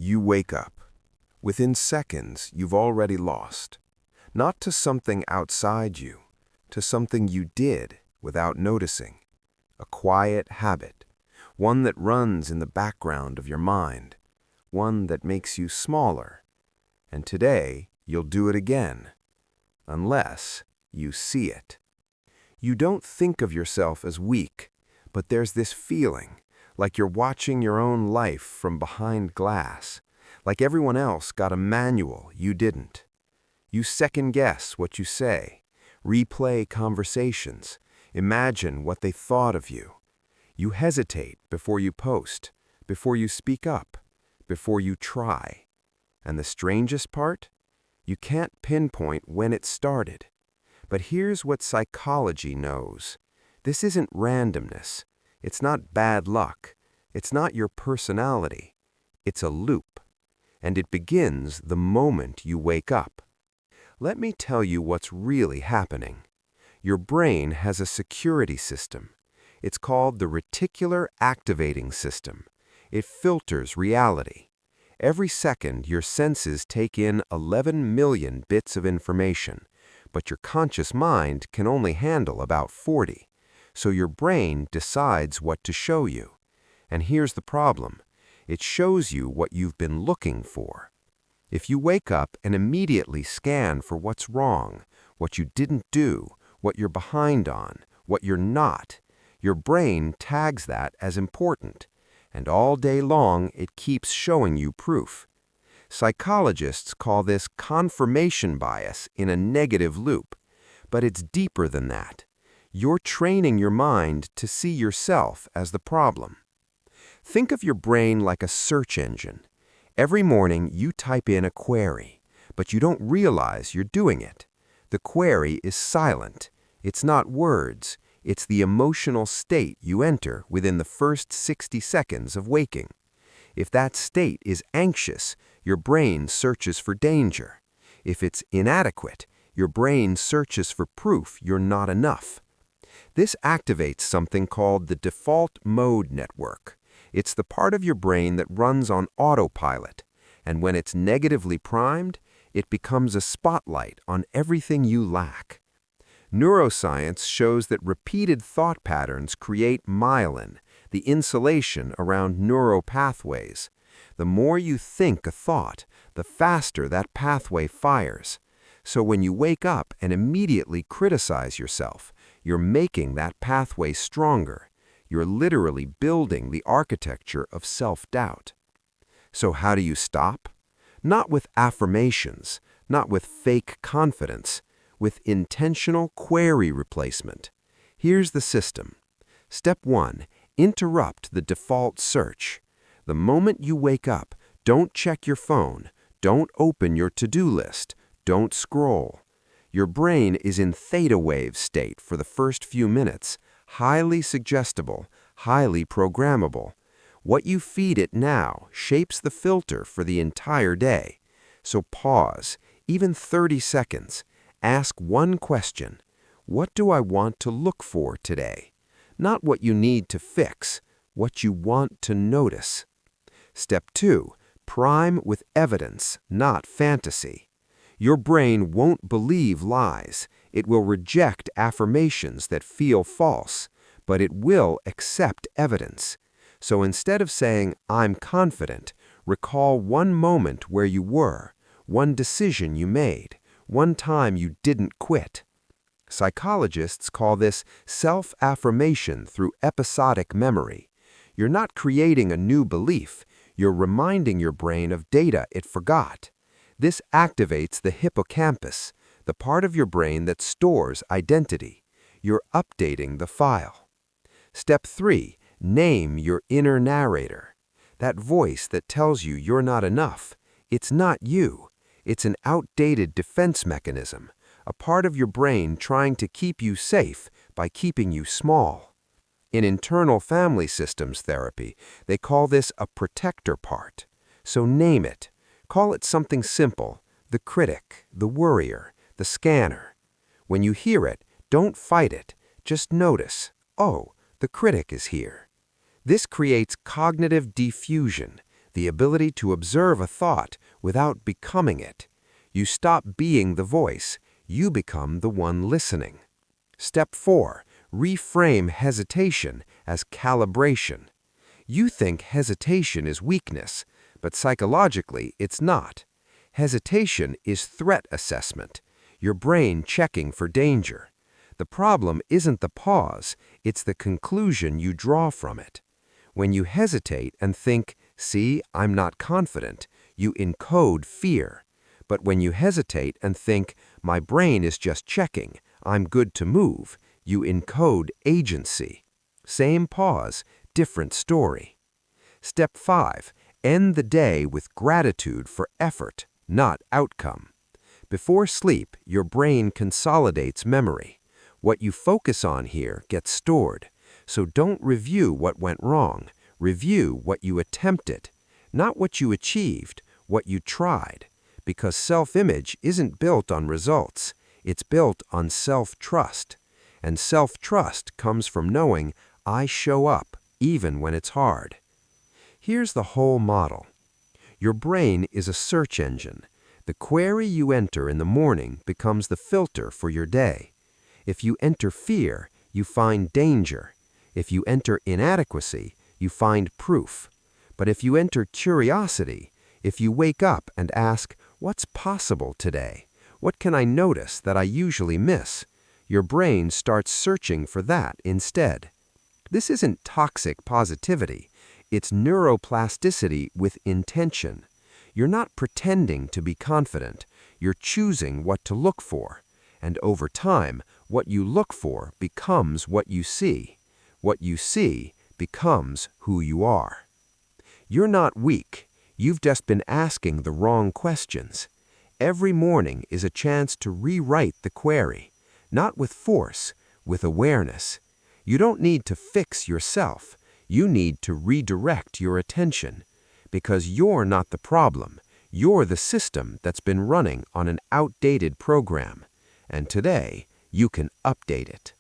You wake up. Within seconds, you've already lost. Not to something outside you, to something you did without noticing. A quiet habit, one that runs in the background of your mind, one that makes you smaller. And today, you'll do it again, unless you see it. You don't think of yourself as weak, but there's this feeling, like you're watching your own life from behind glass, like everyone else got a manual you didn't. You second-guess what you say, replay conversations, imagine what they thought of you. You hesitate before you post, before you speak up, before you try. And the strangest part? You can't pinpoint when it started. But here's what psychology knows. This isn't randomness. It's not bad luck. It's not your personality. It's a loop. And it begins the moment you wake up. Let me tell you what's really happening. Your brain has a security system. It's called the reticular activating system. It filters reality. Every second, your senses take in 11 million bits of information, but your conscious mind can only handle about 40. So your brain decides what to show you. And here's the problem. It shows you what you've been looking for. If you wake up and immediately scan for what's wrong, what you didn't do, what you're behind on, what you're not, your brain tags that as important. And all day long, it keeps showing you proof. Psychologists call this confirmation bias in a negative loop. But it's deeper than that. You're training your mind to see yourself as the problem. Think of your brain like a search engine. Every morning, you type in a query, but you don't realize you're doing it. The query is silent. It's not words. It's the emotional state you enter within the first 60 seconds of waking. If that state is anxious, your brain searches for danger. If it's inadequate, your brain searches for proof you're not enough. This activates something called the default mode network. It's the part of your brain that runs on autopilot, and when it's negatively primed, it becomes a spotlight on everything you lack. Neuroscience shows that repeated thought patterns create myelin, the insulation around neural pathways. The more you think a thought, the faster that pathway fires. So when you wake up and immediately criticize yourself, you're making that pathway stronger. You're literally building the architecture of self-doubt. So how do you stop? Not with affirmations, not with fake confidence, with intentional query replacement. Here's the system. Step 1. Interrupt the default search. The moment you wake up, don't check your phone, don't open your to-do list, don't scroll. Your brain is in theta wave state for the first few minutes, highly suggestible, highly programmable. What you feed it now shapes the filter for the entire day. So pause, even 30 seconds. Ask one question. What do I want to look for today? Not what you need to fix, what you want to notice. Step 2. Prime with evidence, not fantasy. Your brain won't believe lies. It will reject affirmations that feel false, but it will accept evidence. So instead of saying, "I'm confident," recall one moment where you were, one decision you made, one time you didn't quit. Psychologists call this self-affirmation through episodic memory. You're not creating a new belief. You're reminding your brain of data it forgot. This activates the hippocampus, the part of your brain that stores identity. You're updating the file. Step 3. Name your inner narrator. That voice that tells you you're not enough. It's not you. It's an outdated defense mechanism, a part of your brain trying to keep you safe by keeping you small. In internal family systems therapy, they call this a protector part. So name it. Call it something simple: the critic, the worrier, the scanner. When you hear it, don't fight it. Just notice, oh, the critic is here. This creates cognitive diffusion. the ability to observe a thought without becoming it. You stop being the voice, you become the one listening. Step 4. Reframe hesitation as calibration. You think hesitation is weakness, but psychologically it's not. Hesitation is threat assessment, your brain checking for danger. The problem isn't the pause, it's the conclusion you draw from it. When you hesitate and think, "See, I'm not confident," you encode fear. But when you hesitate and think, "My brain is just checking, I'm good to move," you encode agency. Same pause, different story. Step 5. End the day with gratitude for effort, not outcome. Before sleep, your brain consolidates memory. What you focus on here gets stored. So don't review what went wrong. Review what you attempted. Not what you achieved, what you tried. Because self-image isn't built on results. It's built on self-trust. And self-trust comes from knowing I show up even when it's hard. Here's the whole model. Your brain is a search engine. The query you enter in the morning becomes the filter for your day. If you enter fear, you find danger. If you enter inadequacy, you find proof. But if you enter curiosity, if you wake up and ask, "What's possible today? What can I notice that I usually miss?" your brain starts searching for that instead. This isn't toxic positivity. It's neuroplasticity with intention. You're not pretending to be confident. You're choosing what to look for. And over time, what you look for becomes what you see. What you see becomes who you are. You're not weak. You've just been asking the wrong questions. Every morning is a chance to rewrite the query, not with force, with awareness. You don't need to fix yourself. You need to redirect your attention. Because you're not the problem. You're the system that's been running on an outdated program. And today, you can update it.